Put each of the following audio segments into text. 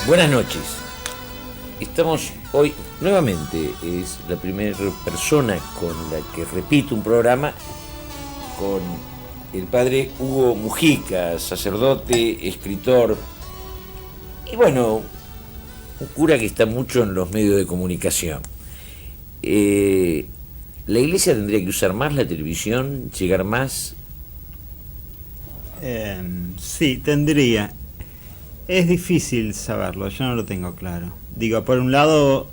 Buenas noches. Estamos hoy, nuevamente, es la primera persona con la que repito un programa, con el padre Hugo Mujica, sacerdote, escritor, y bueno, un cura que está mucho en los medios de comunicación. La iglesia tendría que usar más la televisión, llegar más. Sí, tendría. Es difícil saberlo, yo no lo tengo claro. Digo, por un lado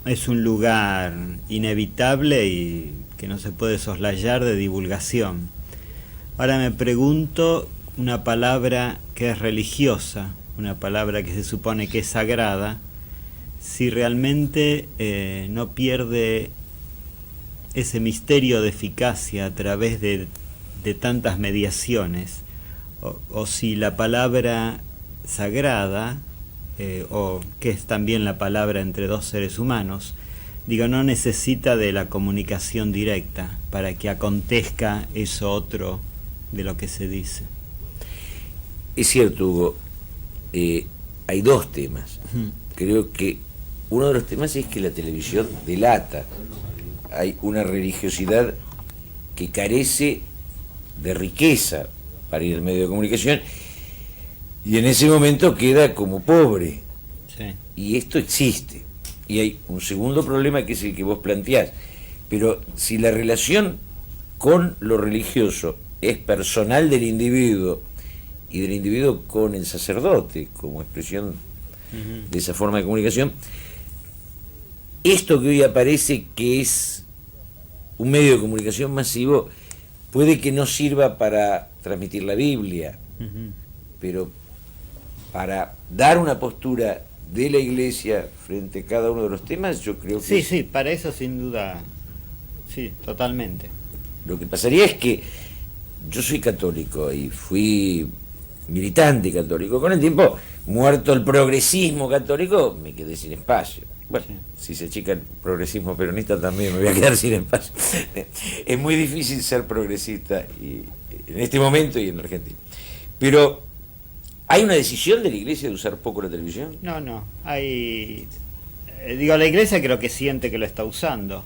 es un lugar inevitable y que no se puede soslayar de divulgación. Ahora me pregunto, una palabra que es religiosa, una palabra que se supone que es sagrada, si realmente no pierde ese misterio de eficacia a través de tantas mediaciones, o si la palabra sagrada, o que es también la palabra entre dos seres humanos, digo, no necesita de la comunicación directa para que acontezca eso otro de lo que se dice. Es cierto, Hugo, hay dos temas. Creo que uno de los temas es que la televisión delata. Hay una religiosidad que carece de riqueza para ir al medio de comunicación y en ese momento queda como pobre. Sí. Y esto existe. Y hay un segundo problema que es el que vos planteás. Pero si la relación con lo religioso es personal del individuo y del individuo con el sacerdote como expresión de esa forma de comunicación, esto que hoy aparece que es un medio de comunicación masivo puede que no sirva para transmitir la Biblia, pero para dar una postura de la iglesia frente a cada uno de los temas, yo creo que... Sí, para eso sin duda, sí, totalmente. Lo que pasaría es que yo soy católico y fui militante católico. Con el tiempo, muerto el progresismo católico, me quedé sin espacio. Bueno, si se achica el progresismo peronista también me voy a quedar sin espacio. Es muy difícil ser progresista y, en este momento y en Argentina. Pero, ¿hay una decisión de la iglesia de usar poco la televisión? No, hay... digo, la iglesia creo que siente que lo está usando.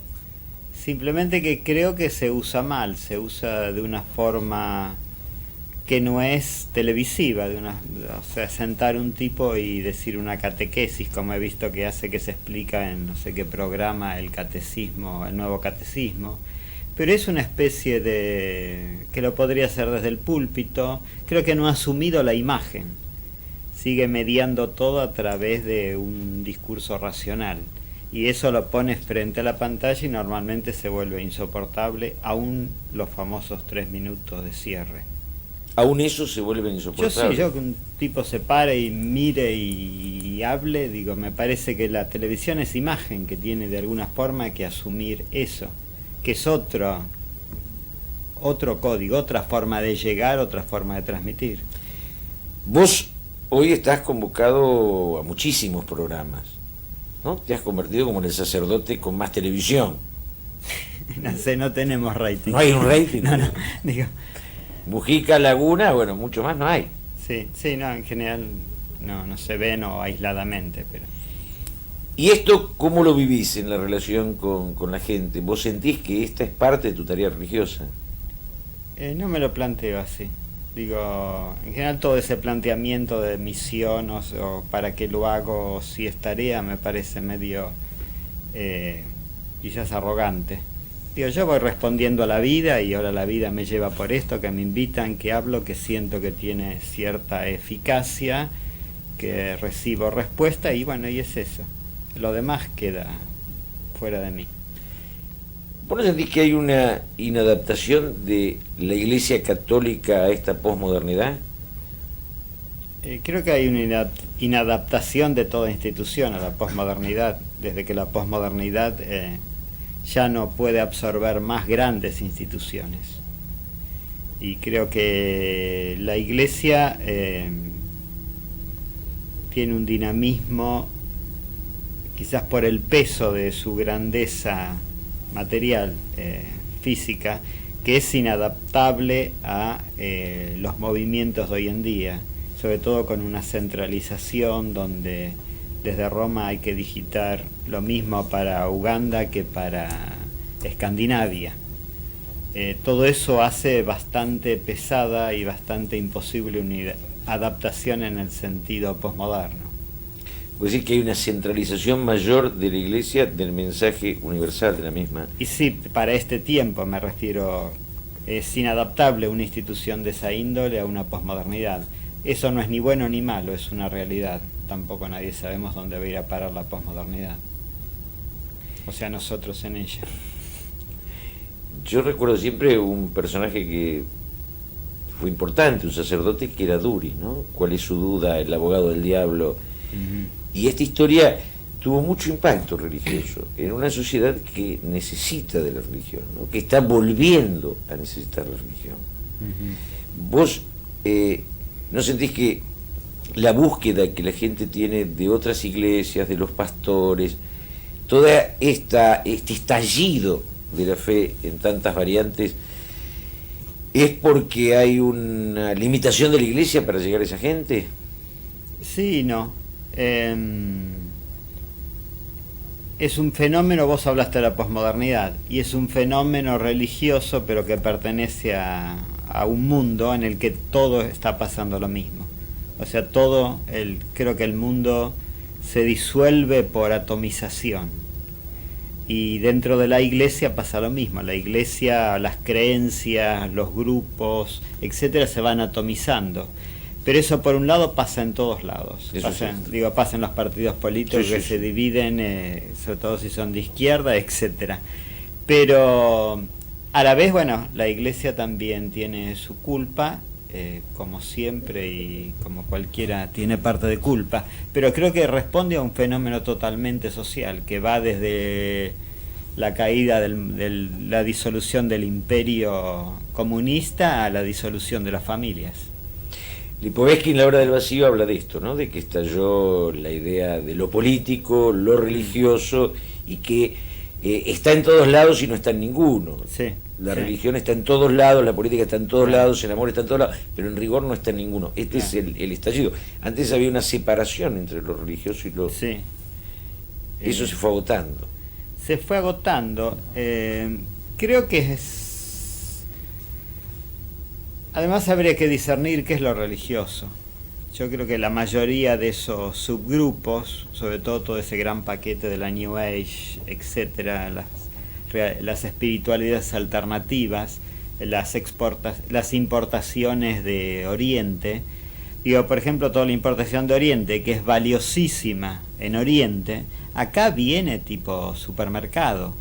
Simplemente que creo que se usa mal, se usa de una forma que no es televisiva, o sea, sentar un tipo y decir una catequesis, como he visto que hace, que se explica en no sé qué programa el catecismo, el nuevo catecismo, pero es una especie de, que lo podría hacer desde el púlpito. Creo que no ha asumido la imagen, sigue mediando todo a través de un discurso racional, y eso lo pones frente a la pantalla y normalmente se vuelve insoportable, aún los famosos 3 minutos de cierre. Aún eso se vuelve insoportable. Yo que un tipo se pare y mire y hable, digo, me parece que la televisión es imagen, que tiene de alguna forma que asumir eso, que es otro código, otra forma de llegar, otra forma de transmitir. Vos hoy estás convocado a muchísimos programas, ¿no? Te has convertido como en el sacerdote con más televisión. No sé, no tenemos rating. ¿No hay un rating? No, digo... Mujica, Laguna, bueno, mucho más no hay. Sí, no, en general no se ven o aisladamente, pero... ¿Y esto cómo lo vivís en la relación con la gente? ¿Vos sentís que esta es parte de tu tarea religiosa? No me lo planteo así. Digo, en general todo ese planteamiento de misión o para qué lo hago, si es tarea, me parece medio quizás arrogante. Digo, yo voy respondiendo a la vida y ahora la vida me lleva por esto, que me invitan, que hablo, que siento que tiene cierta eficacia, que recibo respuesta y bueno, y es eso. Lo demás queda fuera de mí. ¿Vos no sentís que hay una inadaptación de la Iglesia Católica a esta posmodernidad? Creo que hay una inadaptación de toda institución a la posmodernidad, desde que la posmodernidad ya no puede absorber más grandes instituciones. Y creo que la Iglesia tiene un dinamismo, quizás por el peso de su grandeza material, física, que es inadaptable a los movimientos de hoy en día, sobre todo con una centralización donde desde Roma hay que digitar lo mismo para Uganda que para Escandinavia. Todo eso hace bastante pesada y bastante imposible una adaptación en el sentido posmoderno. Pues decir que hay una centralización mayor de la Iglesia del mensaje universal de la misma. Y sí, para este tiempo me refiero, es inadaptable una institución de esa índole a una posmodernidad. Eso no es ni bueno ni malo, es una realidad. Tampoco nadie sabemos dónde va a ir a parar la posmodernidad. O sea, nosotros en ella. Yo recuerdo siempre un personaje que fue importante, un sacerdote que era Duris, ¿no? ¿Cuál es su duda? El abogado del diablo. Y esta historia tuvo mucho impacto religioso en una sociedad que necesita de la religión, ¿no? Que está volviendo a necesitar la religión. Vos ¿no sentís que la búsqueda que la gente tiene de otras iglesias, de los pastores, toda este estallido de la fe en tantas variantes, es porque hay una limitación de la iglesia para llegar a esa gente? Sí y no. Es un fenómeno, vos hablaste de la posmodernidad, y es un fenómeno religioso, pero que pertenece a un mundo en el que todo está pasando lo mismo. O sea, creo que el mundo se disuelve por atomización. Y dentro de la iglesia pasa lo mismo. La iglesia, las creencias, los grupos, etcétera, se van atomizando. Pero eso por un lado pasa en todos lados. Pasa en los partidos políticos que se dividen, sobre todo si son de izquierda, etcétera. Pero a la vez, bueno, la iglesia también tiene su culpa, como siempre y como cualquiera tiene parte de culpa, pero creo que responde a un fenómeno totalmente social que va desde la caída la disolución del imperio comunista a la disolución de las familias. Lipovetsky en La hora del vacío habla de esto, ¿no? De que estalló la idea de lo político, lo religioso, y que está en todos lados y no está en ninguno. Sí, la religión está en todos lados, la política está en todos lados, el amor está en todos lados, pero en rigor no está en ninguno. Este es el estallido. Antes había una separación entre lo religioso y lo... Sí. Eso se fue agotando. Se fue agotando. Creo que además habría que discernir qué es lo religioso. Yo creo que la mayoría de esos subgrupos, sobre todo ese gran paquete de la New Age, etcétera, las espiritualidades alternativas, las importaciones de Oriente, por ejemplo, toda la importación de Oriente, que es valiosísima en Oriente, acá viene tipo supermercado.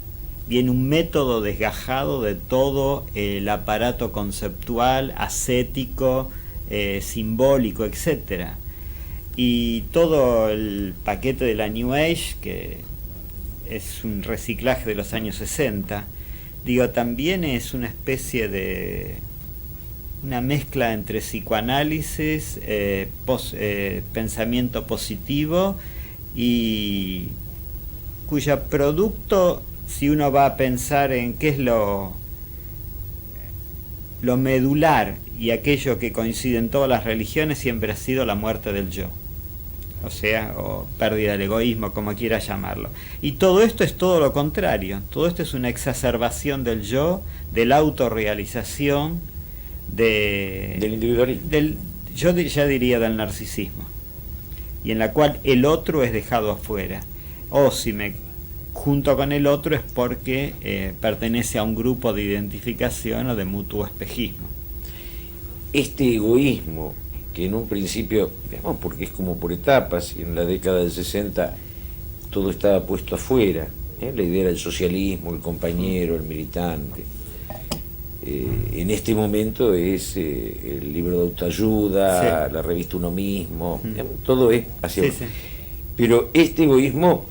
Viene un método desgajado de todo el aparato conceptual, ascético, simbólico, etcétera. Y todo el paquete de la New Age, que es un reciclaje de los años 60, también es una especie de una mezcla entre psicoanálisis, pensamiento positivo, y cuya producto, si uno va a pensar en qué es lo medular y aquello que coincide en todas las religiones, siempre ha sido la muerte del yo. O sea, o pérdida del egoísmo, como quiera llamarlo. Y todo esto es todo lo contrario. Todo esto es una exacerbación del yo, de la autorrealización, del individualismo. Yo ya diría del narcisismo. Y en la cual el otro es dejado afuera. O si me junto con el otro es porque pertenece a un grupo de identificación o de mutuo espejismo. Este egoísmo, que en un principio, digamos, porque es como por etapas, en la década del 60 todo estaba puesto afuera, la idea era el socialismo, el compañero, el militante. En este momento es el libro de autoayuda, sí, la revista Uno Mismo, todo es hacia afuera. Sí. Pero este egoísmo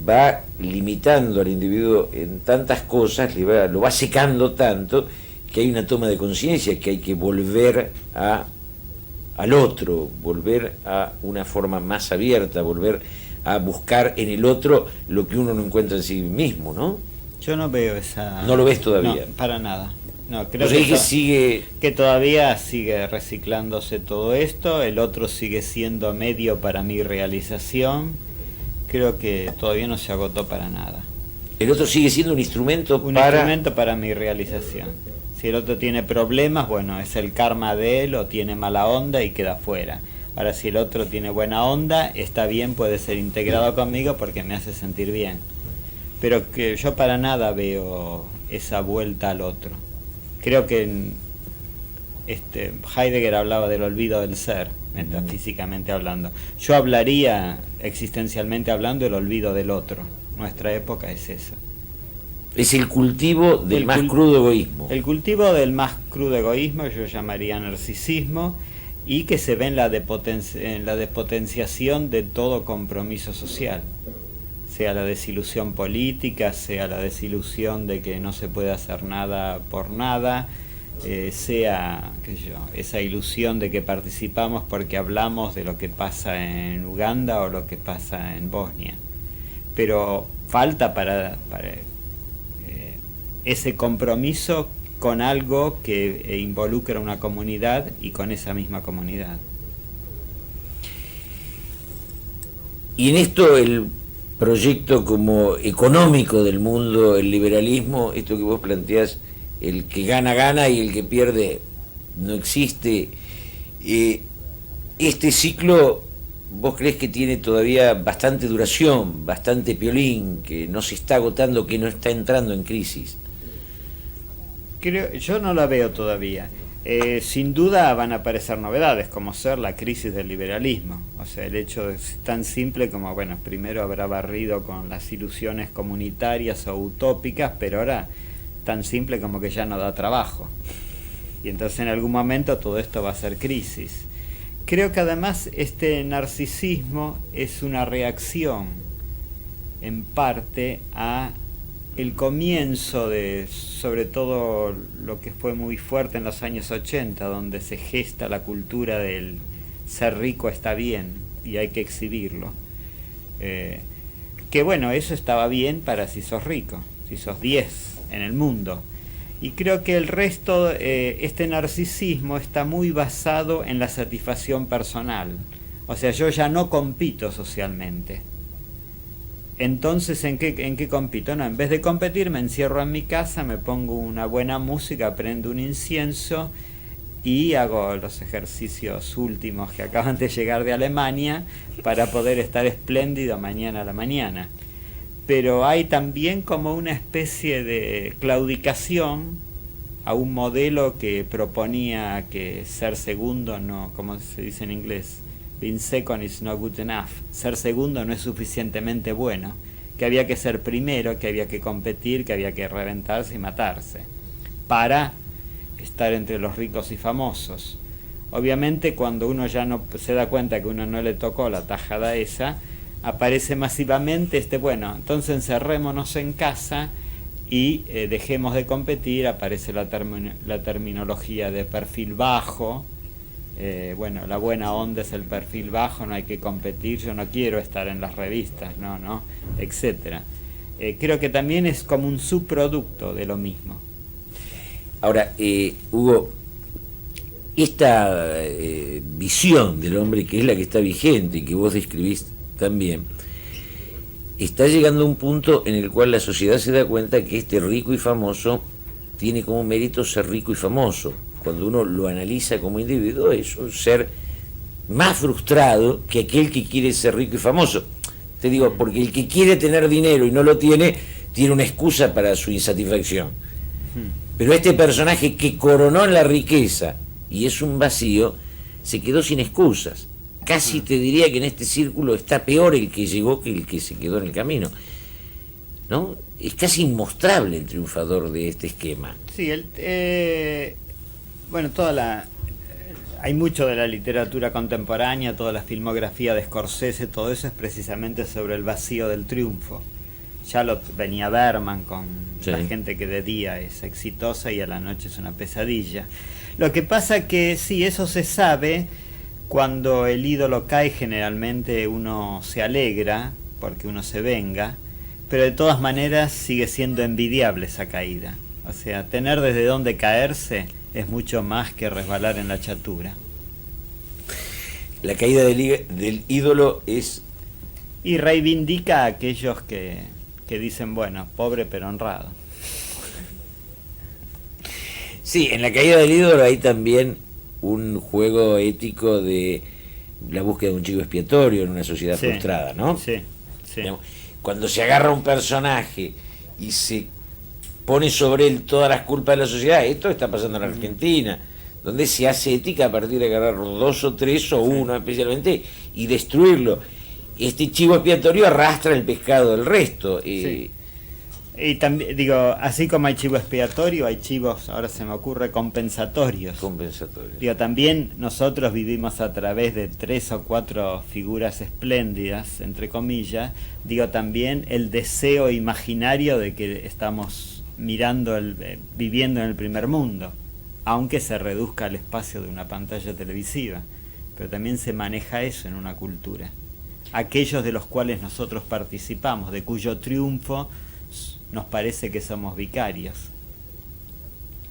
va limitando al individuo en tantas cosas, lo va secando tanto, que hay una toma de conciencia, que hay que volver al otro, volver a una forma más abierta, volver a buscar en el otro lo que uno no encuentra en sí mismo, ¿no? Yo no veo esa... ¿No lo ves todavía? No, para nada. No, creo que todavía sigue reciclándose todo esto, el otro sigue siendo medio para mi realización, creo que todavía no se agotó para nada. El otro sigue siendo un instrumento instrumento para mi realización. Si el otro tiene problemas, bueno, es el karma de él, o tiene mala onda y queda fuera. Ahora, si el otro tiene buena onda, está bien, puede ser integrado conmigo porque me hace sentir bien. Pero que yo para nada veo esa vuelta al otro. Creo que Heidegger hablaba del olvido del ser, metafísicamente hablando. Yo hablaría, existencialmente hablando, el olvido del otro. Nuestra época es esa. Es el cultivo del más crudo egoísmo. El cultivo del más crudo egoísmo yo llamaría narcisismo, y que se ve en la despotenciación de todo compromiso social, sea la desilusión política, sea la desilusión de que no se puede hacer nada por nada, sea, qué sé yo, esa ilusión de que participamos porque hablamos de lo que pasa en Uganda o lo que pasa en Bosnia. Pero falta para ese compromiso con algo que involucra una comunidad y con esa misma comunidad. Y en esto el proyecto como económico del mundo, el liberalismo, esto que vos planteás, el que gana, gana y el que pierde no existe. Este ciclo, ¿vos crees que tiene todavía bastante duración, bastante piolín, que no se está agotando, que no está entrando en crisis? Yo no la veo todavía. Sin duda van a aparecer novedades, como ser la crisis del liberalismo. O sea, el hecho es tan simple como, bueno, primero habrá barrido con las ilusiones comunitarias o utópicas, pero ahora tan simple como que ya no da trabajo. Y entonces en algún momento todo esto va a ser crisis. Creo que además este narcisismo es una reacción, en parte, a el comienzo de, sobre todo lo que fue muy fuerte en los años 80, donde se gesta la cultura del ser rico está bien y hay que exhibirlo. Que bueno, eso estaba bien para si sos rico, si sos 10 en el mundo. Y creo que el resto, este narcisismo está muy basado en la satisfacción personal. O sea, yo ya no compito socialmente. Entonces, ¿en qué compito? No, en vez de competir me encierro en mi casa, me pongo una buena música, prendo un incienso y hago los ejercicios últimos que acaban de llegar de Alemania para poder estar espléndido mañana a la mañana. Pero hay también como una especie de claudicación a un modelo que proponía que ser segundo, no, como se dice en inglés, being second is not good enough. Ser segundo no es suficientemente bueno, que había que ser primero, que había que competir, que había que reventarse y matarse para estar entre los ricos y famosos. Obviamente cuando uno ya no se da cuenta que uno no le tocó la tajada esa, aparece masivamente bueno, entonces encerrémonos en casa y dejemos de competir. Aparece la terminología de perfil bajo. Bueno, la buena onda es el perfil bajo, no hay que competir, yo no quiero estar en las revistas, no, etcétera. Creo que también es como un subproducto de lo mismo. Ahora, Hugo, esta visión del hombre, que es la que está vigente y que vos describís también, está llegando a un punto en el cual la sociedad se da cuenta que este rico y famoso tiene como mérito ser rico y famoso. Cuando uno lo analiza como individuo, es un ser más frustrado que aquel que quiere ser rico y famoso. Te digo, porque el que quiere tener dinero y no lo tiene una excusa para su insatisfacción. Pero este personaje que coronó en la riqueza y es un vacío, se quedó sin excusas. Casi te diría que en este círculo está peor el que llegó que el que se quedó en el camino, ¿no? Es casi inmostrable el triunfador de este esquema. Sí, bueno, hay mucho de la literatura contemporánea, toda la filmografía de Scorsese, todo eso es precisamente sobre el vacío del triunfo. Ya lo venía Berman con la gente que de día es exitosa y a la noche es una pesadilla. Lo que pasa que sí, eso se sabe. Cuando el ídolo cae, generalmente uno se alegra porque uno se venga, pero de todas maneras sigue siendo envidiable esa caída. O sea, tener desde dónde caerse es mucho más que resbalar en la chatura. La caída del ídolo es Y reivindica a aquellos que dicen, bueno, pobre pero honrado. Sí, en la caída del ídolo hay también un juego ético de la búsqueda de un chivo expiatorio en una sociedad Sí, frustrada, ¿no? sí, sí. Digamos, cuando se agarra un personaje y se pone sobre él todas las culpas de la sociedad, esto está pasando en Argentina, donde se hace ética a partir de agarrar dos o tres o uno especialmente y destruirlo. Este chivo expiatorio arrastra el pescado del resto. Sí. Y también, digo, así como hay chivo expiatorio, hay chivos, ahora se me ocurre, compensatorios. Compensatorio. Digo, también nosotros vivimos a través de 3 o 4 figuras espléndidas, entre comillas. Digo, también el deseo imaginario de que estamos mirando, viviendo en el primer mundo, aunque se reduzca al espacio de una pantalla televisiva. Pero también se maneja eso en una cultura. Aquellos de los cuales nosotros participamos, de cuyo triunfo nos parece que somos vicarios.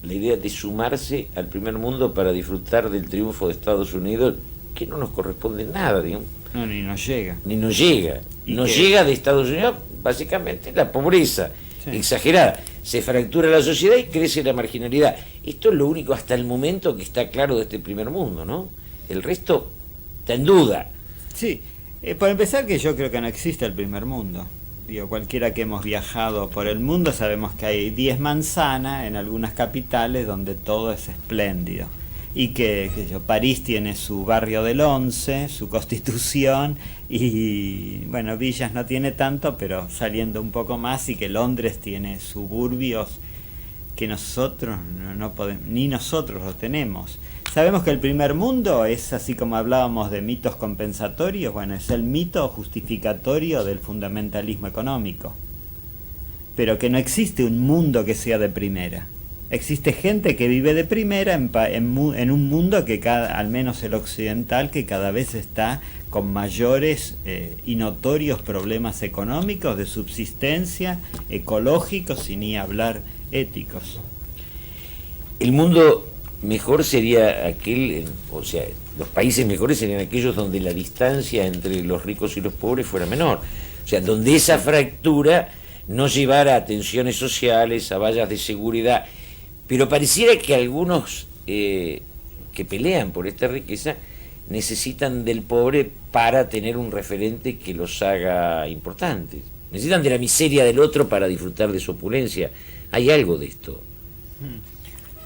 La idea de sumarse al primer mundo para disfrutar del triunfo de Estados Unidos, que no nos corresponde en nada, digamos. No, ni nos llega. Ni nos llega. Nos llega de Estados Unidos básicamente la pobreza exagerada. Se fractura la sociedad y crece la marginalidad. Esto es lo único hasta el momento que está claro de este primer mundo, ¿no? El resto está en duda. Sí, por empezar que yo creo que no existe el primer mundo. Digo, cualquiera que hemos viajado por el mundo sabemos que hay 10 manzanas en algunas capitales donde todo es espléndido. Y que París tiene su barrio del 11, su Constitución, y bueno, Villas no tiene tanto, pero saliendo un poco más, y que Londres tiene suburbios que nosotros no podemos, ni nosotros lo tenemos. Sabemos que el primer mundo es, así como hablábamos de mitos compensatorios, bueno, es el mito justificatorio del fundamentalismo económico. Pero que no existe un mundo que sea de primera. Existe gente que vive de primera en un mundo que al menos el occidental, que cada vez está con mayores y notorios problemas económicos, de subsistencia, ecológicos y ni hablar éticos. El mundo mejor sería aquel, o sea, los países mejores serían aquellos donde la distancia entre los ricos y los pobres fuera menor. O sea, donde esa fractura no llevara a tensiones sociales, a vallas de seguridad. Pero pareciera que algunos que pelean por esta riqueza necesitan del pobre para tener un referente que los haga importantes. Necesitan de la miseria del otro para disfrutar de su opulencia. Hay algo de esto.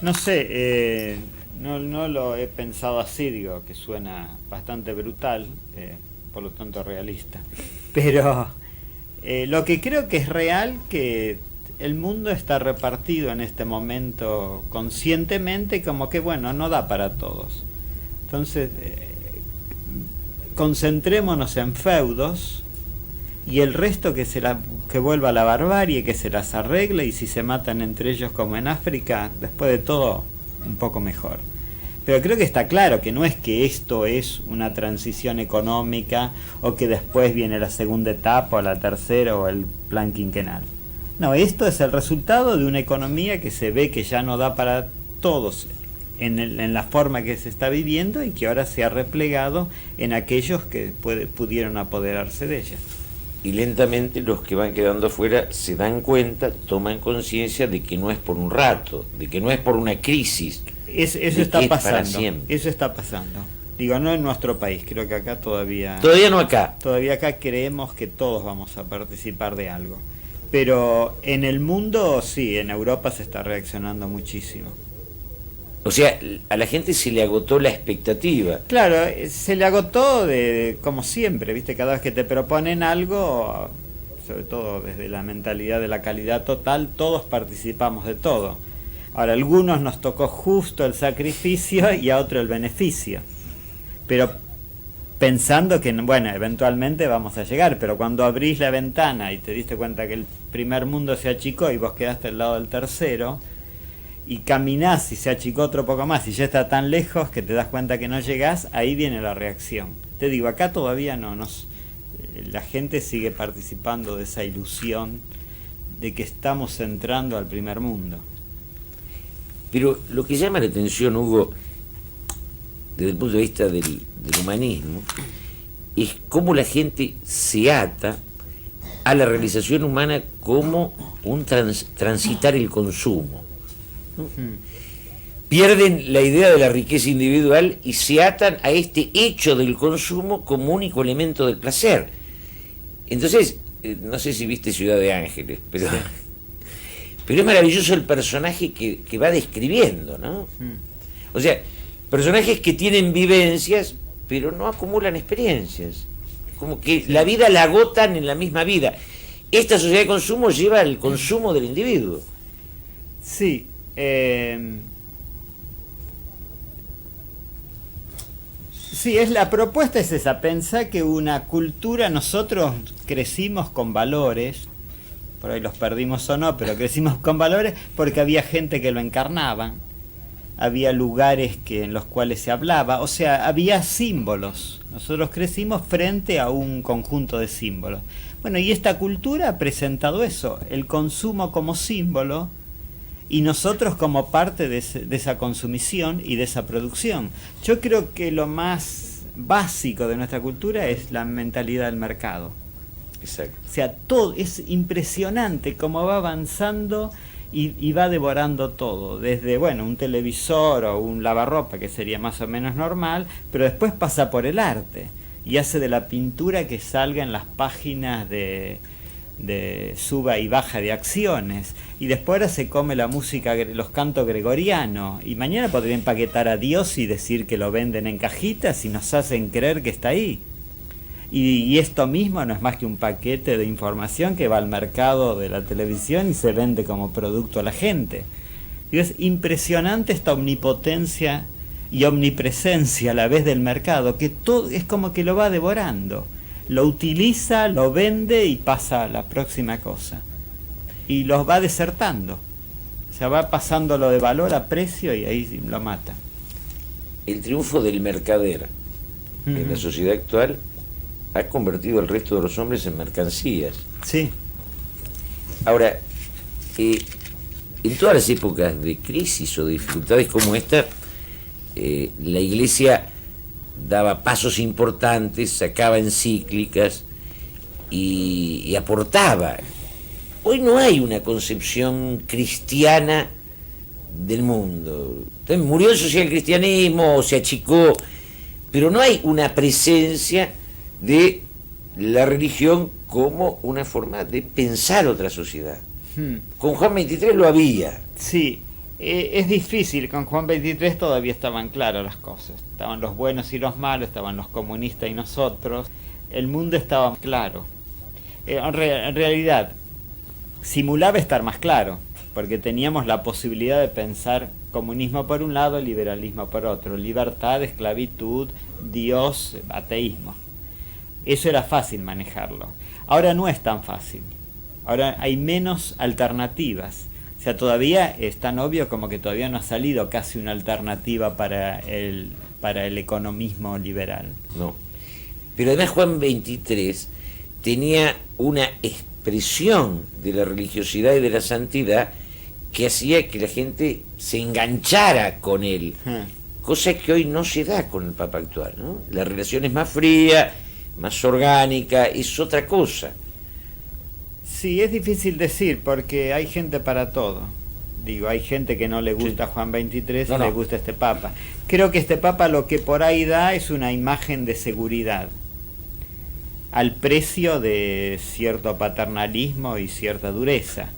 No sé, no lo he pensado así, digo, que suena bastante brutal, por lo tanto realista. Pero lo que creo que es real, que el mundo está repartido en este momento conscientemente como que, bueno, no da para todos. Entonces, concentrémonos en feudos y el resto que vuelva a la barbarie, que se las arregle, y si se matan entre ellos como en África, después de todo, un poco mejor. Pero creo que está claro que no es que esto es una transición económica o que después viene la segunda etapa o la tercera o el plan quinquenal. No, esto es el resultado de una economía que se ve que ya no da para todos en la forma que se está viviendo y que ahora se ha replegado en aquellos que pudieron apoderarse de ella. Y lentamente los que van quedando afuera se dan cuenta, toman conciencia de que no es por un rato, de que no es por una crisis. Eso está pasando. Eso está pasando. Digo, no en nuestro país, creo que acá todavía no acá. Todavía acá creemos que todos vamos a participar de algo. Pero en el mundo, sí, en Europa se está reaccionando muchísimo. O sea, a la gente se le agotó la expectativa. Claro, se le agotó como siempre, ¿viste? Cada vez que te proponen algo, sobre todo desde la mentalidad de la calidad total, todos participamos de todo. Ahora, a algunos nos tocó justo el sacrificio y a otro el beneficio. Pero pensando que, bueno, eventualmente vamos a llegar, pero cuando abrís la ventana y te diste cuenta que el primer mundo se achicó y vos quedaste al lado del tercero, y caminás y se achicó otro poco más y ya está tan lejos que te das cuenta que no llegás, ahí viene la reacción. Te digo, acá todavía la gente sigue participando de esa ilusión de que estamos entrando al primer mundo. Pero lo que llama la atención, Hugo, desde el punto de vista del humanismo, es cómo la gente se ata a la realización humana como un transitar el consumo, ¿no? Pierden la idea de la riqueza individual y se atan a este hecho del consumo como único elemento del placer. Entonces, no sé si viste Ciudad de Ángeles, pero es maravilloso el personaje que va describiendo, ¿no? O sea, personajes que tienen vivencias, pero no acumulan experiencias. Como que la vida la agotan en la misma vida. Esta sociedad de consumo lleva al consumo del individuo. Sí. Sí, la propuesta es esa, pensar que una cultura, nosotros crecimos con valores, por ahí los perdimos o no, pero crecimos con valores porque había gente que lo encarnaba, había lugares en los cuales se hablaba, o sea, había símbolos. Nosotros crecimos frente a un conjunto de símbolos. Bueno, y esta cultura ha presentado eso, el consumo como símbolo, y nosotros como parte de esa consumición y de esa producción. Yo creo que lo más básico de nuestra cultura es la mentalidad del mercado. Exacto. O sea, todo es impresionante cómo va avanzando y va devorando todo, desde un televisor o un lavarropa, que sería más o menos normal, pero después pasa por el arte y hace de la pintura que salga en las páginas de suba y baja de acciones, y después ahora se come la música, los cantos gregorianos, y mañana podría empaquetar a Dios y decir que lo venden en cajitas y nos hacen creer que está ahí. Y esto mismo no es más que un paquete de información que va al mercado de la televisión y se vende como producto a la gente. Y es impresionante esta omnipotencia y omnipresencia a la vez del mercado, que todo es como que lo va devorando. Lo utiliza, lo vende y pasa a la próxima cosa. Y los va desertando. O sea, va pasándolo de valor a precio y ahí lo mata. El triunfo del mercader en la sociedad actual ha convertido al resto de los hombres en mercancías. Sí. Ahora, en todas las épocas de crisis o de dificultades como esta, la Iglesia daba pasos importantes, sacaba encíclicas y aportaba. Hoy no hay una concepción cristiana del mundo. Entonces, murió el socialcristianismo, se achicó, pero no hay una presencia de la religión como una forma de pensar otra sociedad. Con Juan 23 lo había. Sí. Es difícil, con Juan 23 todavía estaban claras las cosas, estaban los buenos y los malos, estaban los comunistas y nosotros, el mundo estaba claro. En realidad, simulaba estar más claro, porque teníamos la posibilidad de pensar comunismo por un lado, liberalismo por otro, libertad, esclavitud, Dios, ateísmo. Eso era fácil manejarlo. Ahora no es tan fácil, ahora hay menos alternativas. O sea, todavía es tan obvio como que todavía no ha salido casi una alternativa para el economismo liberal. No. Pero además Juan 23 tenía una expresión de la religiosidad y de la santidad que hacía que la gente se enganchara con él. Cosa que hoy no se da con el Papa actual, ¿no? La relación es más fría, más orgánica, es otra cosa. Sí, es difícil decir porque hay gente para todo. Digo, hay gente que no le gusta Juan 23 y le gusta este Papa. Creo que este Papa lo que por ahí da es una imagen de seguridad, al precio de cierto paternalismo y cierta dureza.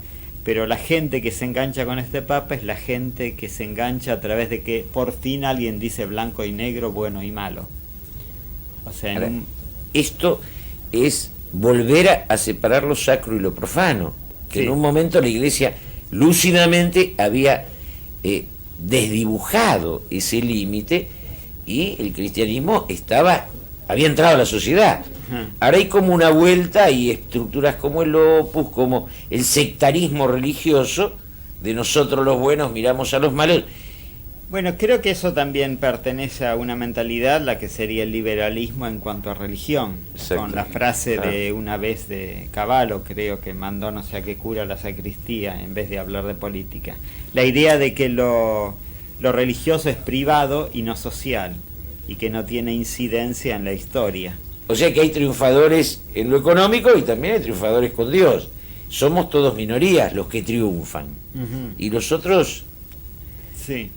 Pero la gente que se engancha con este Papa es la gente que se engancha a través de que por fin alguien dice blanco y negro, bueno y malo. O sea, esto es volver a separar lo sacro y lo profano, que en un momento la Iglesia lúcidamente había desdibujado ese límite y el cristianismo había entrado a la sociedad. Ahora hay como una vuelta y estructuras como el Opus, como el sectarismo religioso, de nosotros los buenos miramos a los malos. Bueno, creo que eso también pertenece a una mentalidad, la que sería el liberalismo en cuanto a religión. Con la frase de una vez de Cavallo, creo que mandó no sé a qué cura a la sacristía en vez de hablar de política. La idea de que lo religioso es privado y no social, y que no tiene incidencia en la historia. O sea que hay triunfadores en lo económico y también hay triunfadores con Dios. Somos todos minorías los que triunfan. Y los otros... Sí.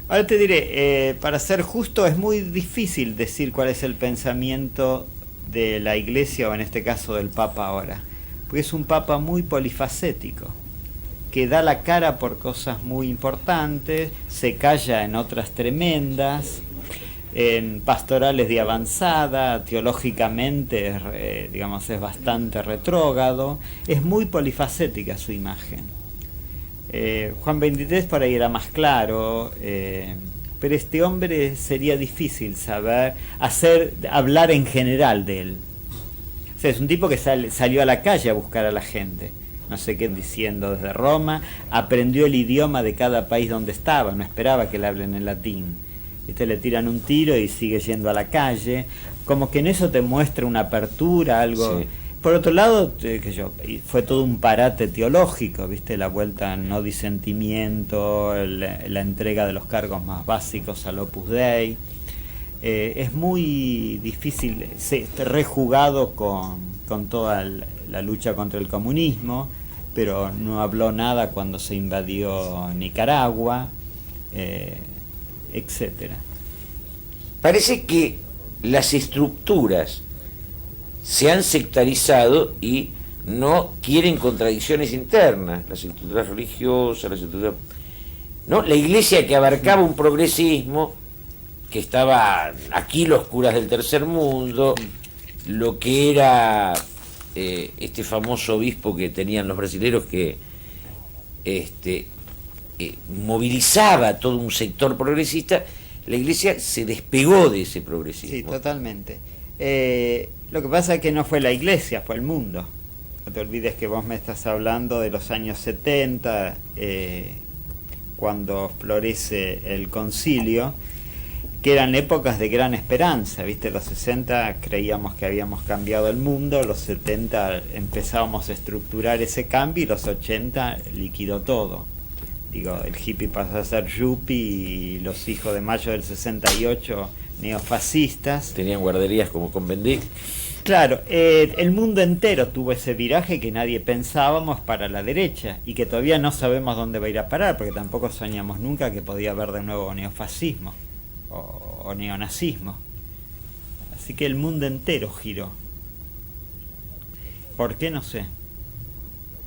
Ahora te diré, para ser justo, es muy difícil decir cuál es el pensamiento de la Iglesia, o en este caso del Papa ahora. Porque es un Papa muy polifacético, que da la cara por cosas muy importantes, se calla en otras tremendas, en pastorales de avanzada, teológicamente, digamos, es bastante retrógrado, es muy polifacética su imagen. Juan XXIII por ahí era más claro, pero este hombre sería difícil hablar en general de él. O sea, es un tipo que salió a la calle a buscar a la gente, no sé qué diciendo desde Roma, aprendió el idioma de cada país donde estaba, no esperaba que le hablen en latín. Le tiran un tiro y sigue yendo a la calle, como que en eso te muestra una apertura, algo. Sí. Por otro lado, fue todo un parate teológico, ¿viste? La vuelta al no disentimiento, la entrega de los cargos más básicos al Opus Dei. Es muy difícil, rejugado con toda la lucha contra el comunismo, pero no habló nada cuando se invadió Nicaragua, etcétera. Parece que las estructuras se han sectarizado y no quieren contradicciones internas, las estructuras religiosas, las estructuras... ¿no? La Iglesia, que abarcaba un progresismo, que estaba aquí los curas del tercer mundo, lo que era este famoso obispo que tenían los brasileros que movilizaba todo un sector progresista, la Iglesia se despegó de ese progresismo. Sí, totalmente. Lo que pasa es que no fue la Iglesia, fue el mundo. No te olvides que vos me estás hablando de los años 70, cuando florece el concilio, que eran épocas de gran esperanza, ¿viste? Los 60 creíamos que habíamos cambiado el mundo, los 70 empezábamos a estructurar ese cambio y los 80 liquidó todo. Digo, el hippie pasó a ser yuppie y los hijos de mayo del 68 neofascistas. Tenían guarderías como con Bendic. Claro, el mundo entero tuvo ese viraje que nadie pensábamos para la derecha y que todavía no sabemos dónde va a ir a parar, porque tampoco soñamos nunca que podía haber de nuevo neofascismo o neonazismo. Así que el mundo entero giró. ¿Por qué? No sé.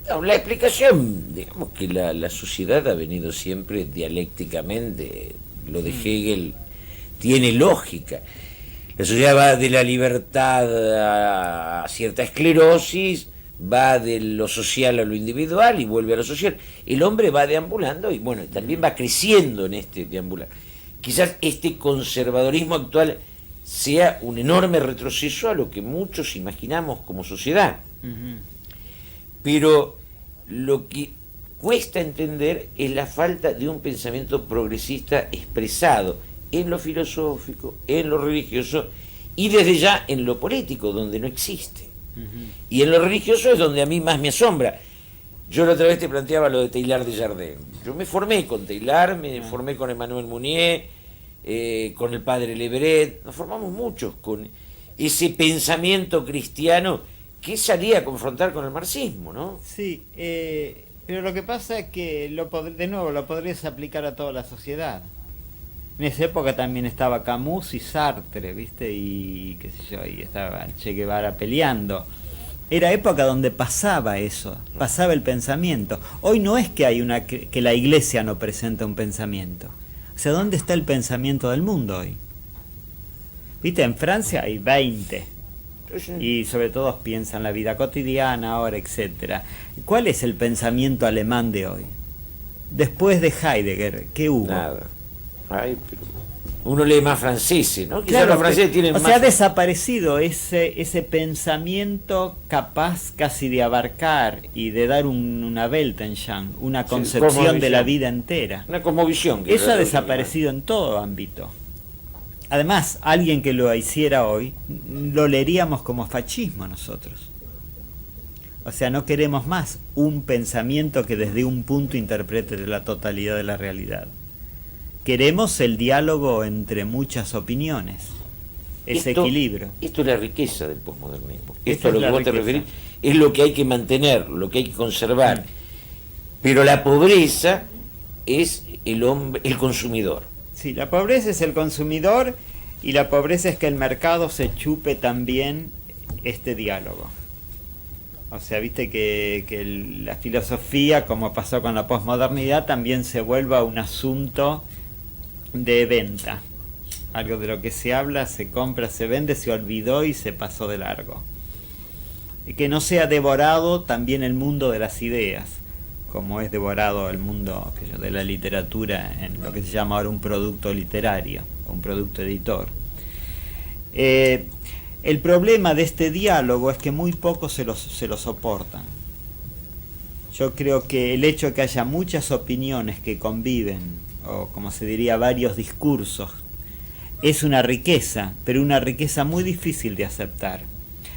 No, la explicación, digamos que la sociedad ha venido siempre dialécticamente, lo de Hegel tiene lógica. La sociedad va de la libertad a cierta esclerosis, va de lo social a lo individual y vuelve a lo social. El hombre va deambulando y bueno, también va creciendo en este deambular. Quizás este conservadorismo actual sea un enorme retroceso a lo que muchos imaginamos como sociedad. Pero lo que cuesta entender es la falta de un pensamiento progresista expresado en lo filosófico, en lo religioso y desde ya en lo político, donde no existe. Y en lo religioso es donde a mí más me asombra. Yo la otra vez te planteaba lo de Teilhard de Chardin. Yo me formé con Teilhard, me formé con Emmanuel Mounier, con el padre Lebret, nos formamos muchos con ese pensamiento cristiano que salía a confrontar con el marxismo, ¿no? Sí, pero lo que pasa es que de nuevo lo podrías aplicar a toda la sociedad. En esa época también estaba Camus y Sartre, ¿viste? Y qué sé yo, y estaba Che Guevara peleando. Era época donde pasaba eso, pasaba el pensamiento. Hoy no es que hay que la Iglesia no presenta un pensamiento. O sea, ¿dónde está el pensamiento del mundo hoy? ¿Viste? En Francia hay 20. Y sobre todo piensan la vida cotidiana ahora, etcétera. ¿Cuál es el pensamiento alemán de hoy? Después de Heidegger, ¿qué hubo? Nada. Ay, pero uno lee más franceses, ¿no? Claro, los franceses tienen o más... sea, ha desaparecido ese pensamiento capaz casi de abarcar y de dar una Weltanschauung, una concepción de la vida entera. Una cosmovisión. Eso ha desaparecido en todo ámbito. Además, alguien que lo hiciera hoy, lo leeríamos como fascismo nosotros. O sea, no queremos más un pensamiento que desde un punto interprete la totalidad de la realidad. Queremos el diálogo entre muchas opiniones. ese equilibrio. Esto es la riqueza del posmodernismo. Esto Esto a lo es que la vos te riqueza. referís es lo que hay que mantener, lo que hay que conservar. Pero la pobreza es el hombre, el consumidor. Sí, la pobreza es el consumidor y la pobreza es que el mercado se chupe también este diálogo. O sea, viste que la filosofía, como pasó con la posmodernidad, también se vuelva un asunto de venta. Algo de lo que se habla, se compra, se vende, se olvidó y se pasó de largo. Y que no sea devorado también el mundo de las ideas, como es devorado el mundo de la literatura en lo que se llama ahora un producto literario, un producto editor. El problema de este diálogo es que muy pocos se lo soportan. Yo creo que el hecho de que haya muchas opiniones que conviven, o como se diría, varios discursos, es una riqueza, pero una riqueza muy difícil de aceptar.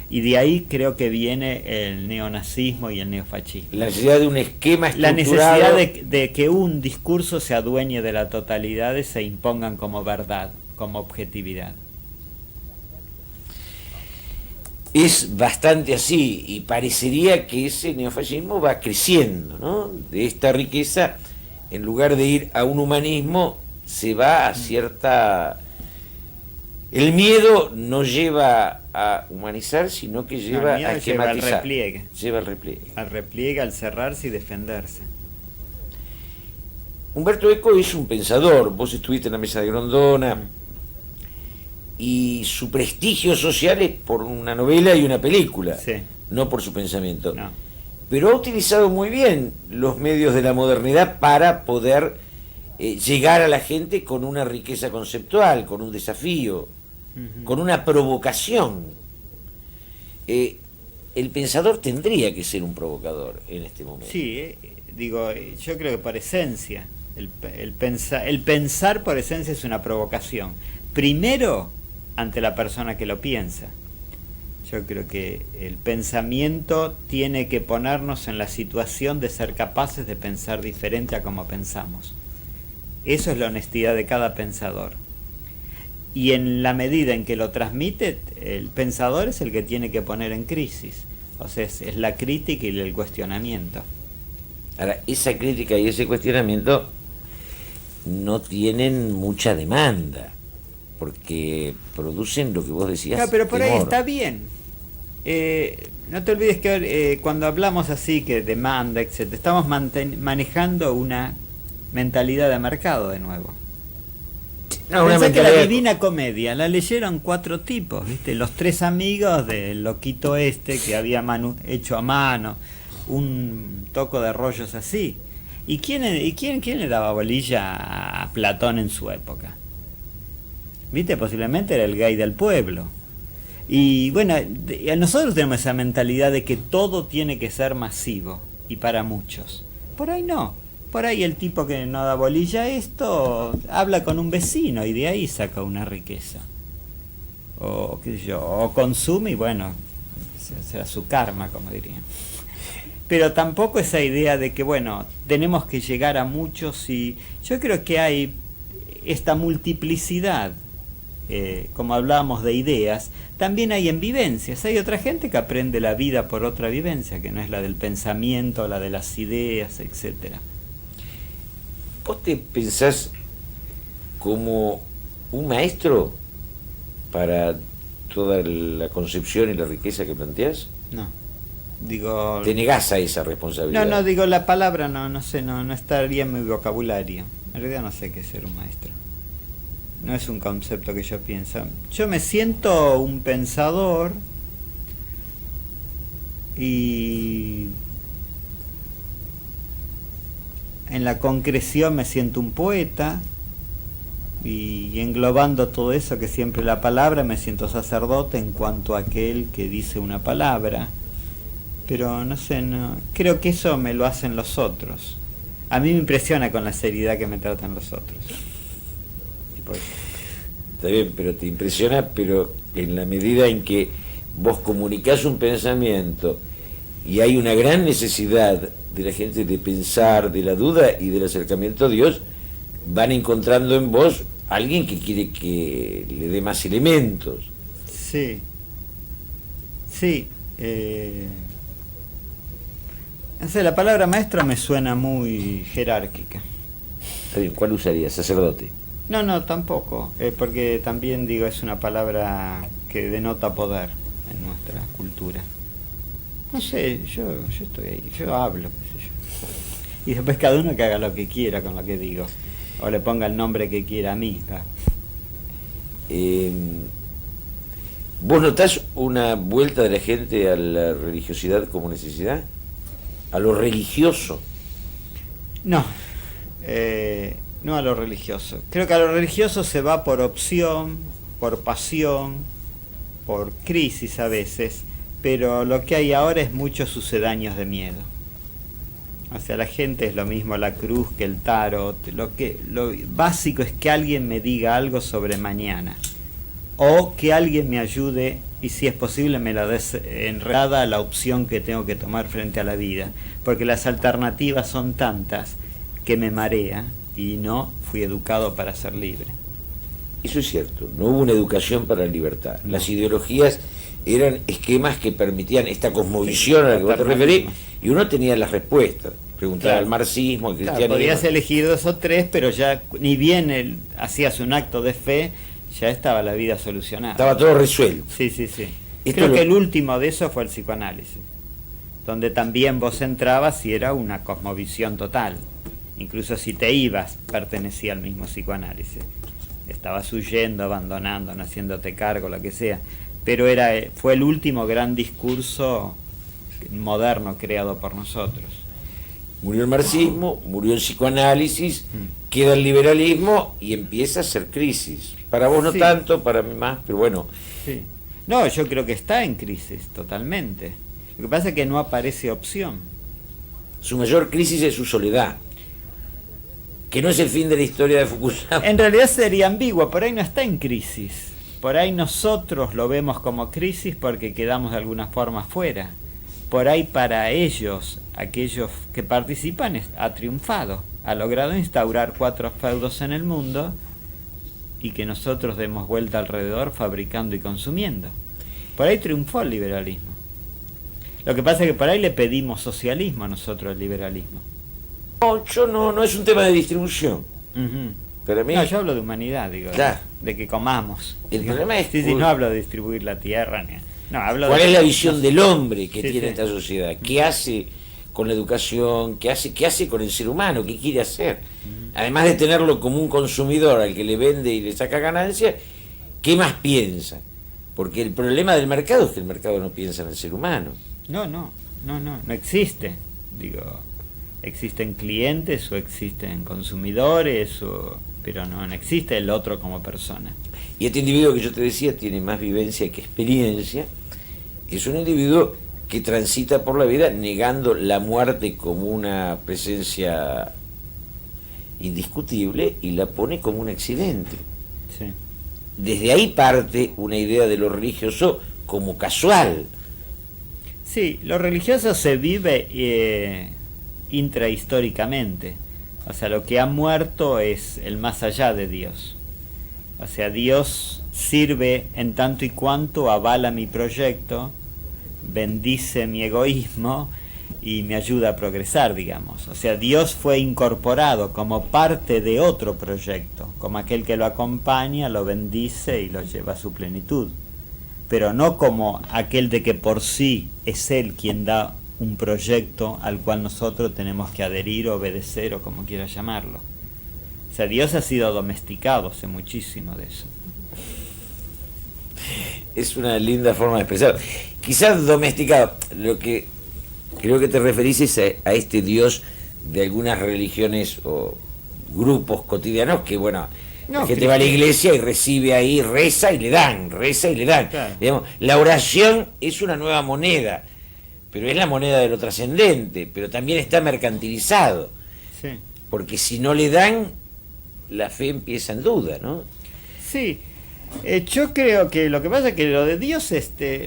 Y de ahí creo que viene el neonazismo y el neofascismo. La necesidad de un esquema La estructurado. necesidad de que un discurso se adueñe de la totalidad y se impongan como verdad, como objetividad. Es bastante así, y parecería que ese neofascismo va creciendo, ¿no? De esta riqueza, en lugar de ir a un humanismo, se va a cierta... El miedo no lleva a humanizar, sino que lleva a esquematizar. Lleva al repliegue. Lleva al repliegue. Al repliegue, al cerrarse y defenderse. Humberto Eco es un pensador, vos estuviste en la mesa de Grondona, y su prestigio social es por una novela y una película, Sí. no por su pensamiento. No. Pero ha utilizado muy bien los medios de la modernidad para poder llegar a la gente con una riqueza conceptual, con un desafío, con una provocación. El pensador tendría que ser un provocador en este momento. Sí, yo creo que por esencia, el pensar por esencia es una provocación. Primero, ante la persona que lo piensa. Yo creo que el pensamiento tiene que ponernos en la situación de ser capaces de pensar diferente a como pensamos. Eso es la honestidad de cada pensador. Y en la medida en que lo transmite, el pensador es el que tiene que poner en crisis. O sea, es la crítica y el cuestionamiento. Ahora, esa crítica y ese cuestionamiento no tienen mucha demanda, porque producen lo que vos decías. Claro, pero por temor. ahí está bien. No te olvides que cuando hablamos así, que demanda, etc., estamos manejando una mentalidad de mercado de nuevo. No, una Pensá que la mentalidad- Divina Comedia la leyeron 4 tipos, ¿viste? Los 3 amigos del loquito que había hecho a mano un toco de rollos así. ¿Y quién le daba bolilla a Platón en su época? ¿Viste? Posiblemente era el gay del pueblo. Y bueno, nosotros tenemos esa mentalidad de que todo tiene que ser masivo y para muchos. Por ahí no. Por ahí el tipo que no da bolilla a esto habla con un vecino y de ahí saca una riqueza. O qué sé yo, o consume y bueno, será su karma, como dirían. Pero tampoco esa idea de que bueno, tenemos que llegar a muchos, y yo creo que hay esta multiplicidad, como hablábamos de ideas, también hay en vivencias. Hay otra gente que aprende la vida por otra vivencia, que no es la del pensamiento, la de las ideas, etcétera. ¿Vos te pensás como un maestro para toda la concepción y la riqueza que planteás? No, digo... ¿Te negás a esa responsabilidad? No, digo, la palabra no sé, no estaría en mi vocabulario. En realidad no sé qué es ser un maestro. No es un concepto que yo pienso. Yo me siento un pensador y en la concreción me siento un poeta, y englobando todo eso, que siempre la palabra, me siento sacerdote en cuanto a aquel que dice una palabra. Pero no sé, creo que eso me lo hacen los otros. A mí me impresiona con la seriedad que me tratan los otros. Tipo eso. Está bien, pero te impresiona, pero en la medida en que vos comunicás un pensamiento y hay una gran necesidad de la gente de pensar, de la duda y del acercamiento a Dios, van encontrando en vos alguien que quiere que le dé más elementos. Sí, sí. No sé, la palabra maestro me suena muy jerárquica. Está bien, ¿cuál usaría? Sacerdote. No, no, tampoco, porque también digo, es una palabra que denota poder en nuestra cultura. No sé, yo estoy ahí, yo hablo, qué sé yo. Y después cada uno que haga lo que quiera con lo que digo, o le ponga el nombre que quiera a mí. ¿Vos notás una vuelta de la gente a la religiosidad como necesidad? ¿A lo religioso? No, no a lo religioso. Creo que a lo religioso se va por opción, por pasión, por crisis a veces, pero lo que hay ahora es muchos sucedáneos de miedo. O sea, la gente es lo mismo la cruz que el tarot. Lo básico es que alguien me diga algo sobre mañana, o que alguien me ayude y si es posible me la des enredada la opción que tengo que tomar frente a la vida, porque las alternativas son tantas que me marea y no fui educado para ser libre. Eso es cierto, no hubo una educación para la libertad. No. Las ideologías eran esquemas que permitían esta cosmovisión a la que vos te referís, y uno tenía las respuestas. Preguntaba al marxismo, al cristianismo. Claro, podías elegir 2 o 3, pero ya ni bien hacías un acto de fe, ya estaba la vida solucionada. Estaba todo resuelto. Sí. Creo que el último de eso fue el psicoanálisis, donde también vos entrabas y era una cosmovisión total. Incluso si te ibas, pertenecía al mismo psicoanálisis. Estabas huyendo, abandonando, no haciéndote cargo, lo que sea. Pero fue el último gran discurso moderno creado por nosotros. Murió el marxismo, murió el psicoanálisis, queda el liberalismo y empieza a ser crisis. Para vos no tanto, para mí más, pero bueno. Sí. No, yo creo que está en crisis, totalmente. Lo que pasa es que no aparece opción. Su mayor crisis es su soledad, que no es el fin de la historia de Fukushima. En realidad sería ambiguo, por ahí no está en crisis. Por ahí nosotros lo vemos como crisis porque quedamos de alguna forma fuera. Por ahí para ellos, aquellos que participan, ha triunfado. Ha logrado instaurar 4 feudos en el mundo y que nosotros demos vuelta alrededor fabricando y consumiendo. Por ahí triunfó el liberalismo. Lo que pasa es que por ahí le pedimos socialismo a nosotros, el liberalismo. No, no es un tema de distribución. Para mí, no, yo hablo de humanidad, digo, claro, de que comamos. El problema es sí, no hablo de distribuir la tierra, no, hablo ¿cuál de es la visión del hombre que tiene sí. esta sociedad? ¿Qué hace con la educación? ¿Qué hace con el ser humano? ¿Qué quiere hacer? Además de tenerlo como un consumidor al que le vende y le saca ganancia, ¿qué más piensa? Porque el problema del mercado es que el mercado no piensa en el ser humano. No existe. Digo, existen clientes o existen consumidores, pero no existe el otro como persona. Y este individuo que yo te decía tiene más vivencia que experiencia. Es un individuo que transita por la vida negando la muerte como una presencia indiscutible y la pone como un accidente. Sí. Desde ahí parte una idea de lo religioso como casual. Sí, lo religioso se vive intrahistóricamente. O sea, lo que ha muerto es el más allá de Dios. O sea, Dios sirve en tanto y cuanto avala mi proyecto, bendice mi egoísmo y me ayuda a progresar, digamos. O sea, Dios fue incorporado como parte de otro proyecto, como aquel que lo acompaña, lo bendice y lo lleva a su plenitud. Pero no como aquel de que por sí es Él quien da un proyecto al cual nosotros tenemos que adherir, obedecer o como quieras llamarlo. O sea, Dios ha sido domesticado hace muchísimo de eso. Es una linda forma de expresar. Quizás domesticado, lo que creo que te referís es a este Dios de algunas religiones o grupos cotidianos que, bueno, la gente va a la iglesia y recibe ahí, reza y le dan. Claro. Digamos, la oración es una nueva moneda, pero es la moneda de lo trascendente, pero también está mercantilizado. Sí. Porque si no le dan, la fe empieza en duda, ¿no? Sí. Yo creo que lo que pasa es que lo de Dios,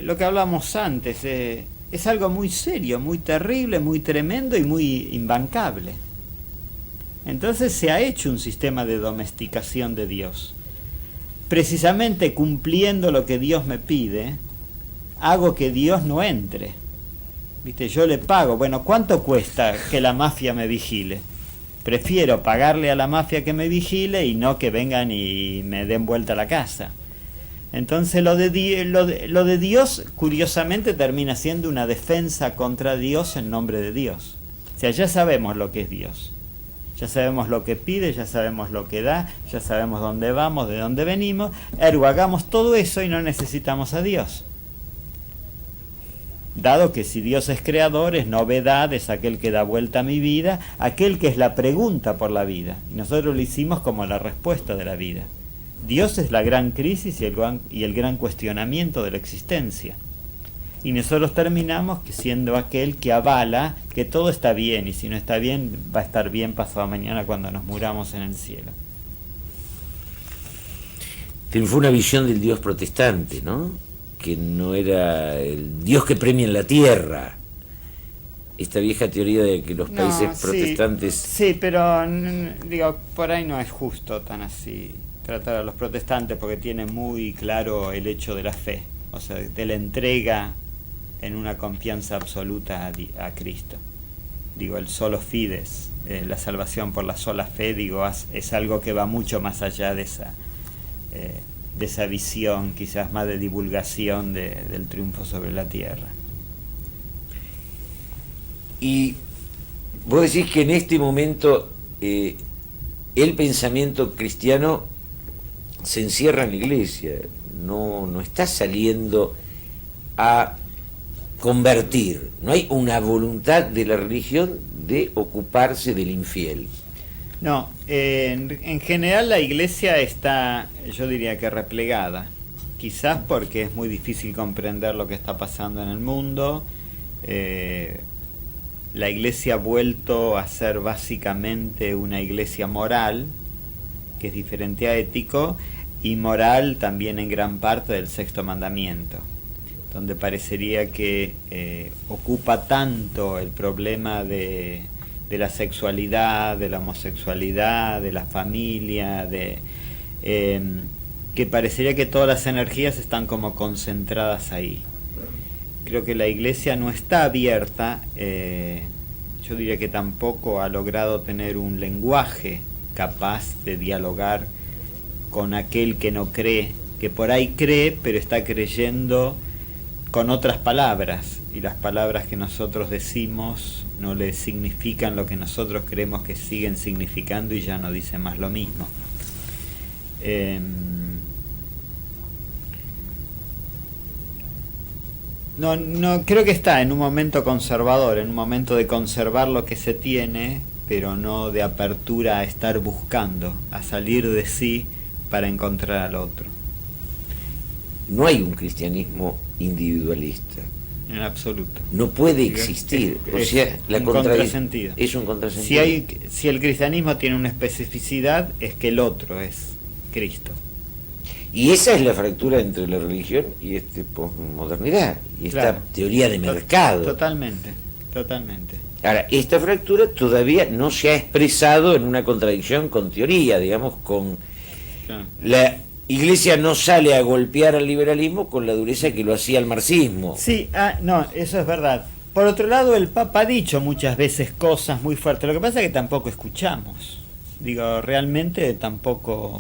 lo que hablamos antes, es algo muy serio, muy terrible, muy tremendo y muy imbancable. Entonces se ha hecho un sistema de domesticación de Dios. precisamente cumpliendo lo que Dios me pide, hago que Dios no entre. ¿Viste? Yo le pago. Bueno, ¿cuánto cuesta que la mafia me vigile? Prefiero pagarle a la mafia que me vigile y no que vengan y me den vuelta la casa. Entonces lo de Dios, curiosamente, termina siendo una defensa contra Dios en nombre de Dios. O sea, ya sabemos lo que es Dios. Ya sabemos lo que pide, ya sabemos lo que da, ya sabemos dónde vamos, de dónde venimos. Ergo, hagamos todo eso y no necesitamos a Dios. Dado que si Dios es creador, es novedad, es aquel que da vuelta a mi vida, aquel que es la pregunta por la vida. Y nosotros lo hicimos como la respuesta de la vida. Dios es la gran crisis y el gran cuestionamiento de la existencia. Y nosotros terminamos siendo aquel que avala que todo está bien, y si no está bien, va a estar bien pasado mañana cuando nos muramos en el cielo. Triunfó una visión del Dios protestante, ¿no? Que no era el Dios que premia en la tierra. Esta vieja teoría de que los países protestantes... Sí, pero digo, por ahí no es justo tan así tratar a los protestantes, porque tienen muy claro el hecho de la fe, o sea, de la entrega en una confianza absoluta a Cristo. Digo, el solo fides, la salvación por la sola fe, digo, es algo que va mucho más allá de esa visión, quizás más de divulgación del triunfo sobre la tierra. Y vos decís que en este momento el pensamiento cristiano se encierra en la iglesia, no está saliendo a convertir, no hay una voluntad de la religión de ocuparse del infiel. No, en general la iglesia está, yo diría que replegada, quizás porque es muy difícil comprender lo que está pasando en el mundo. La iglesia ha vuelto a ser básicamente una iglesia moral, que es diferente a ético, y moral también en gran parte del sexto mandamiento, donde parecería que ocupa tanto el problema de la sexualidad, de la homosexualidad, de la familia, que parecería que todas las energías están como concentradas ahí. Creo que la iglesia no está abierta, yo diría que tampoco ha logrado tener un lenguaje capaz de dialogar con aquel que no cree, que por ahí cree, pero está creyendo con otras palabras, y las palabras que nosotros decimos no le significan lo que nosotros creemos que siguen significando, y ya no dicen más lo mismo. No creo que está en un momento conservador, en un momento de conservar lo que se tiene, pero no de apertura a estar buscando, a salir de sí para encontrar al otro. No hay un cristianismo individualista. En absoluto. No puede existir. O sea, la contrasentido. Es un contrasentido. Si el cristianismo tiene una especificidad, es que el otro es Cristo. Y esa es la fractura entre la religión y posmodernidad, y esta teoría de mercado. Totalmente. Ahora, esta fractura todavía no se ha expresado en una contradicción con teoría, digamos, con... Claro. La Iglesia no sale a golpear al liberalismo con la dureza que lo hacía el marxismo. Sí, no, eso es verdad. Por otro lado, el Papa ha dicho muchas veces cosas muy fuertes. Lo que pasa es que tampoco escuchamos. Digo, realmente tampoco...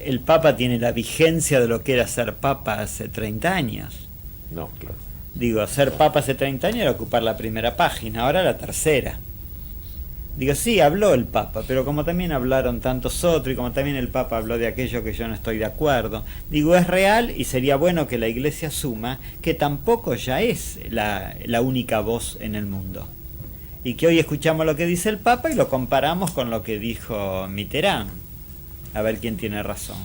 El Papa tiene la vigencia de lo que era ser Papa hace 30 años. No, claro. Digo, ser Papa hace 30 años era ocupar la primera página, ahora la tercera. Digo, sí, habló el Papa, pero como también hablaron tantos otros, y como también el Papa habló de aquello que yo no estoy de acuerdo, digo, es real, y sería bueno que la Iglesia asuma que tampoco ya es la única voz en el mundo. Y que hoy escuchamos lo que dice el Papa y lo comparamos con lo que dijo Mitterrand. A ver quién tiene razón.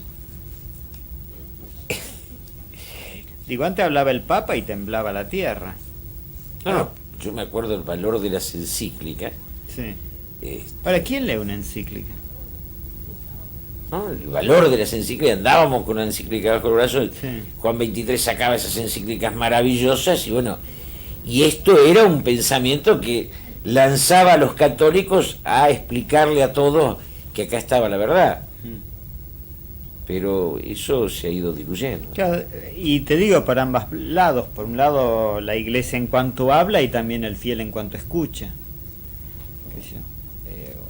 Digo, antes hablaba el Papa y temblaba la tierra. No, yo me acuerdo del valor de las encíclicas. Sí. Ahora, ¿quién lee una encíclica? ¿No? El valor de las encíclicas, andábamos con una encíclica bajo el brazo, sí. Juan XXIII sacaba esas encíclicas maravillosas, y bueno, y esto era un pensamiento que lanzaba a los católicos a explicarle a todos que acá estaba la verdad. pero eso se ha ido diluyendo. Claro, y te digo por ambos lados. Por un lado la iglesia en cuanto habla y también el fiel en cuanto escucha. ¿Qué sé yo?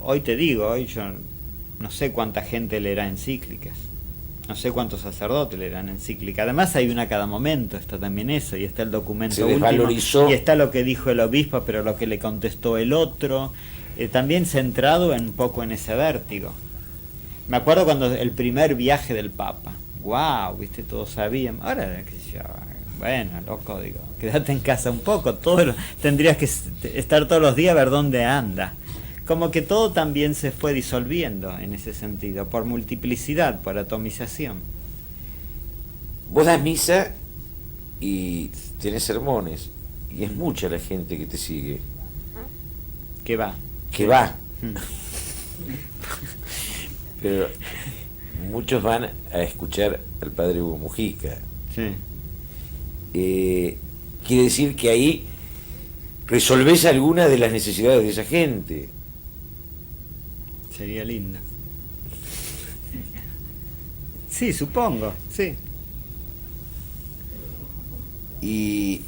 Hoy te digo, hoy yo no sé cuánta gente leerá encíclicas. No sé cuántos sacerdotes leerán encíclicas. Además hay una a cada momento, está también eso, y está el documento Se último, desvalorizó. y está lo que dijo el obispo, pero lo que le contestó el otro. También centrado un poco en ese vértigo. Me acuerdo cuando el primer viaje del Papa. Wow, viste, todos sabían. Ahora, qué sé yo, bueno, loco, digo, quédate en casa un poco. Tendrías que estar todos los días a ver dónde anda. Como que todo también se fue disolviendo en ese sentido, por multiplicidad, por atomización. Vos das misa y tenés sermones, y es mucha la gente que te sigue. ¿Qué va? Que va. Pero muchos van a escuchar al padre Hugo Mujica. Sí. Quiere decir que ahí resolvés algunas de las necesidades de esa gente. Sería lindo. Sí, supongo, sí. Y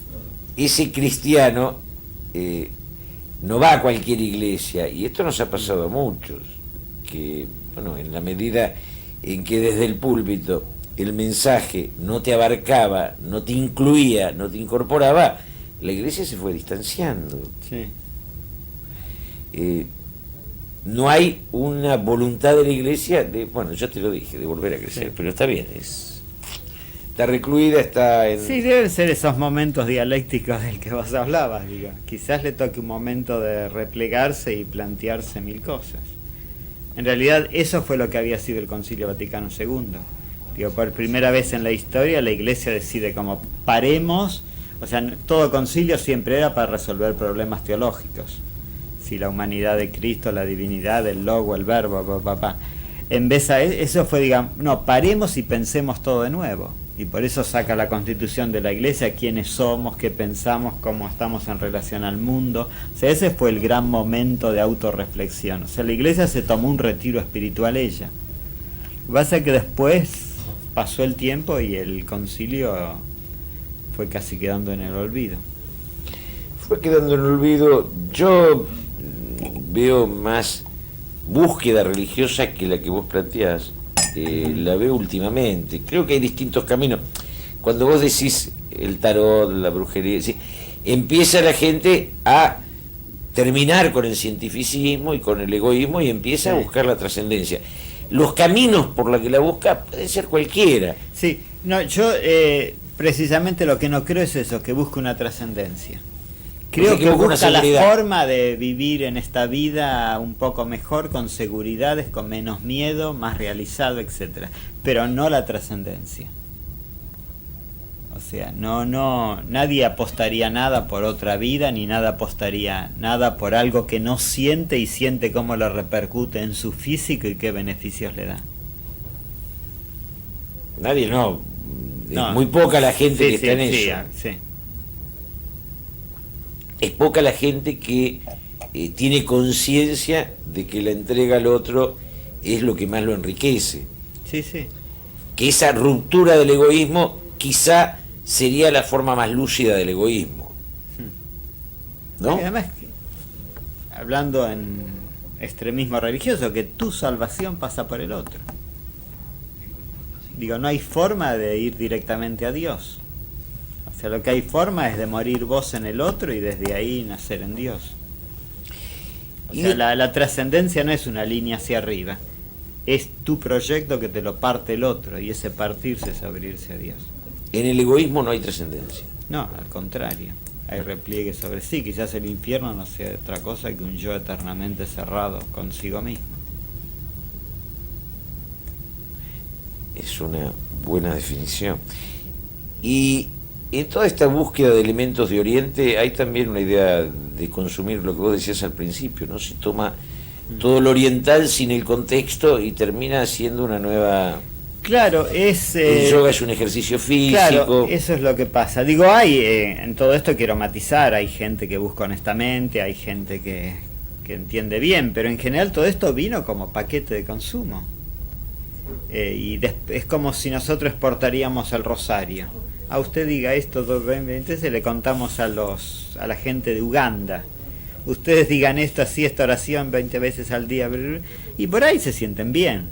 ese cristiano no va a cualquier iglesia, y esto nos ha pasado a muchos, que bueno, en la medida en que desde el púlpito el mensaje no te abarcaba, no te incluía, no te incorporaba, la iglesia se fue distanciando. Sí. No hay una voluntad de la iglesia de, bueno, yo te lo dije, de volver a crecer, Sí. pero está bien, está recluida, está en... Sí, deben ser esos momentos dialécticos del que vos hablabas, digo. Quizás le toque un momento de replegarse y plantearse mil cosas. En realidad eso fue lo que había sido el Concilio Vaticano II. Digo, por primera vez en la historia la iglesia decide como paremos, o sea, todo concilio siempre era para resolver problemas teológicos. Si la humanidad de Cristo, la divinidad, el logo, el verbo, En vez de eso fue, digamos, no, paremos y pensemos todo de nuevo. Y por eso saca la Constitución de la Iglesia, quiénes somos, qué pensamos, cómo estamos en relación al mundo. O sea, ese fue el gran momento de autorreflexión. O sea, la Iglesia se tomó un retiro espiritual ella. Lo que pasa es que después pasó el tiempo y el concilio fue casi quedando en el olvido. Fue quedando en el olvido. Yo veo más búsqueda religiosa que la que vos planteás. La veo últimamente. Creo que hay distintos caminos. Cuando vos decís el tarot, la brujería, ¿sí? Empieza la gente a terminar con el cientificismo y con el egoísmo y empieza a buscar la trascendencia. Los caminos por los que la busca pueden ser cualquiera. Sí, no, yo precisamente lo que no creo es eso, que busque una trascendencia. Creo que busca la forma de vivir en esta vida un poco mejor, con seguridades, con menos miedo, más realizado, etcétera, pero no la trascendencia. O sea, nadie apostaría nada por otra vida, ni nada apostaría nada por algo que no siente y siente cómo lo repercute en su físico y qué beneficios le da. Nadie, no. Es muy poca la gente que está en eso. Sí. Es poca la gente que tiene conciencia de que la entrega al otro es lo que más lo enriquece. Sí, sí. Que esa ruptura del egoísmo quizá sería la forma más lúcida del egoísmo. ¿No? Y además, hablando en extremismo religioso, que tu salvación pasa por el otro. Digo, no hay forma de ir directamente a Dios. O sea, lo que hay forma es de morir vos en el otro y desde ahí nacer en Dios. O sea, la trascendencia no es una línea hacia arriba. Es tu proyecto que te lo parte el otro, y ese partirse es abrirse a Dios. En el egoísmo no hay trascendencia. No, al contrario. Hay repliegue sobre sí. Quizás el infierno no sea otra cosa que un yo eternamente cerrado consigo mismo. Es una buena definición. Y en toda esta búsqueda de elementos de Oriente hay también una idea de consumir lo que vos decías al principio, ¿no? Se toma todo lo oriental sin el contexto y termina siendo una nueva... Claro, es... el yoga es un ejercicio físico. Claro, eso es lo que pasa. Digo, hay, en todo esto quiero matizar, hay gente que busca honestamente, hay gente que entiende bien, pero en general todo esto vino como paquete de consumo. Es como si nosotros exportaríamos al rosario. A usted diga esto, entonces le contamos a la gente de Uganda. Ustedes digan esto así, esta oración 20 veces al día, y por ahí se sienten bien.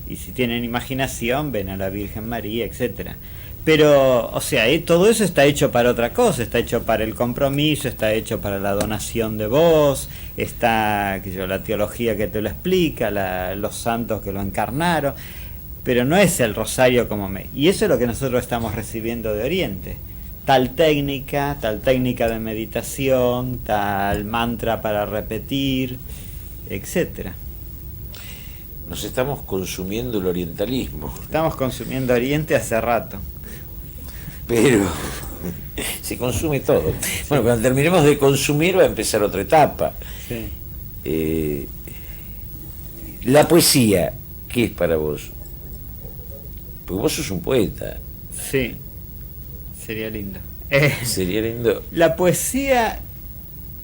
Y si tienen imaginación, ven a la Virgen María, etcétera. Pero, o sea, todo eso está hecho para otra cosa, está hecho para el compromiso, está hecho para la donación de voz, está la teología que te lo explica, los santos que lo encarnaron, pero no es el rosario y eso es lo que nosotros estamos recibiendo de Oriente. Tal técnica de meditación, tal mantra para repetir, etcétera. Nos estamos consumiendo el orientalismo. Estamos consumiendo Oriente hace rato. Pero se consume todo. Bueno, cuando terminemos de consumir va a empezar otra etapa. Sí. La poesía, ¿qué es para vos? Porque vos sos un poeta. Sí, sería lindo. Sería lindo. La poesía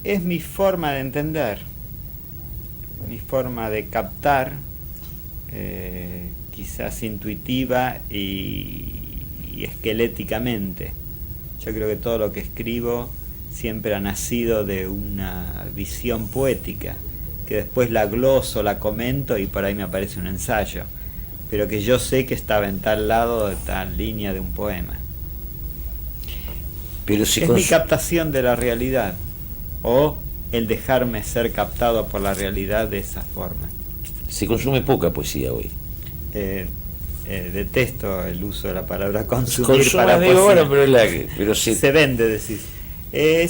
es mi forma de entender, mi forma de captar, quizás intuitiva y esqueléticamente. Yo creo que todo lo que escribo siempre ha nacido de una visión poética, que después la gloso, la comento y por ahí me aparece un ensayo, pero que yo sé que estaba en tal lado de tal línea de un poema. Pero es mi captación de la realidad, o el dejarme ser captado por la realidad de esa forma. Se consume poca poesía hoy. Detesto el uso de la palabra consumir para poesía. Bueno, pero sí. Se vende, decís.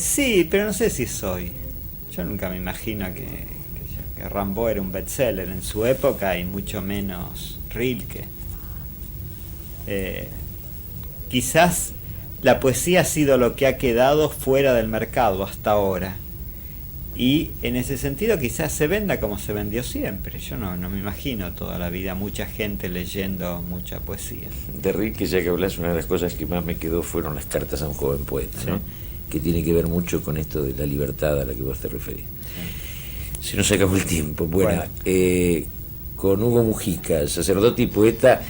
Sí, pero no sé si soy. Yo nunca me imagino que Rimbaud era un bestseller en su época y mucho menos Rilke. Quizás la poesía ha sido lo que ha quedado fuera del mercado hasta ahora. Y en ese sentido quizás se venda como se vendió siempre. Yo no me imagino toda la vida mucha gente leyendo mucha poesía. De Rilke, ya que hablas, una de las cosas que más me quedó fueron las cartas a un joven poeta, sí, ¿no? Que tiene que ver mucho con esto de la libertad a la que vos te referís. Sí. Se nos acabó el tiempo. Bueno. Con Hugo Mujica, sacerdote y poeta,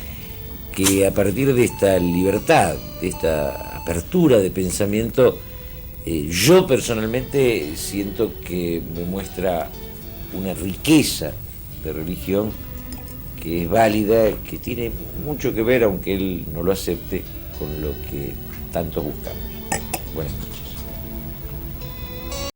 que a partir de esta libertad, de esta apertura de pensamiento, yo personalmente siento que me muestra una riqueza de religión que es válida, que tiene mucho que ver, aunque él no lo acepte, con lo que tanto buscamos. Buenas noches.